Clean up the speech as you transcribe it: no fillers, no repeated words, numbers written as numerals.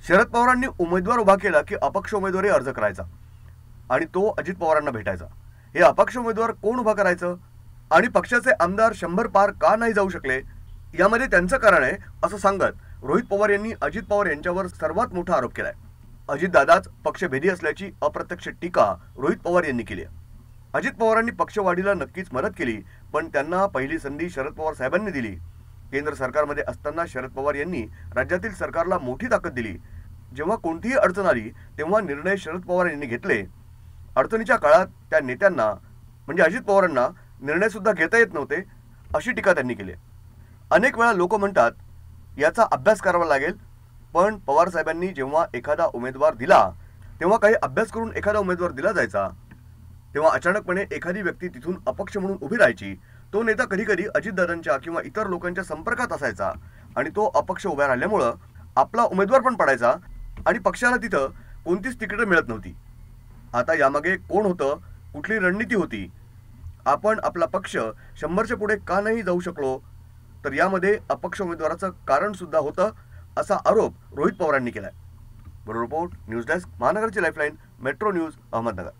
शरद पवारांनी उमेदवार उभा केला की अपक्ष उमेदवारी अर्ज करायचा आणि तो अजित पवारांना भेटायचा। हे अपक्ष उमेदवार कोण उभा करायचं आणि पक्षाचे आमदार 100 पार का नाही जाऊ शकले यामध्ये त्यांचं कारण आहे असं सांगत रोहित पवार यांनी अजित पवार यांच्यावर सर्वात मोठा आरोप केलाय। अजितदादाच पक्षभेदी असल्याची अप्रत्यक्ष टीका रोहित पवार यांनी केली आहे। अजित पवारांनी पक्षवाढीला नक्कीच मदत केली, पण त्यांना पहिली संधी शरद पवार साहेबांनी दिली। केंद्र सरकारमध्ये असताना शरद पवार यांनी राज्यातील सरकारला मोठी ताकद दिली। जेव्हा कोणतीही अडचण आली तेव्हा निर्णय शरद पवार यांनी घेतले। अडचणीच्या काळात त्या नेत्यांना म्हणजे अजित पवारांना निर्णय सुद्धा घेता येत नव्हते अशी टीका त्यांनी केली। अनेक वेळा लोक म्हणतात याचा अभ्यास करावा लागेल, पण पवार साहेबांनी जेव्हा एखादा उमेदवार दिला तेव्हा काही अभ्यास करून एखादा उमेदवार दिला जायचा, तेव्हा अचानकपणे एखादी व्यक्ती तिथून अपक्ष म्हणून उभी राहायची। तो नेता कधी-कधी अजितदादांच्या किंवा इतर लोकांच्या संपर्कात असायचा आणि तो अपक्ष उभा राहिल्यामुळे आपला उमेदवार पण पडायचा आणि पक्षाला तिथं कोणतीच तिकीट मिळत नव्हती। आता यामागे कोण होतं, कुठली रणनीती होती, आपण आपला पक्ष 100च्या पुढे का नाही जाऊ शकलो, तर यामध्ये अपक्ष उमेदवाराचं कारण सुद्धा होतं असा आरोप रोहित पवारांनी केलाय। ब्युरो रिपोर्ट, न्यूज डेस्क, महानगरची लाईफलाईन, मेट्रो न्यूज, अहमदनगर।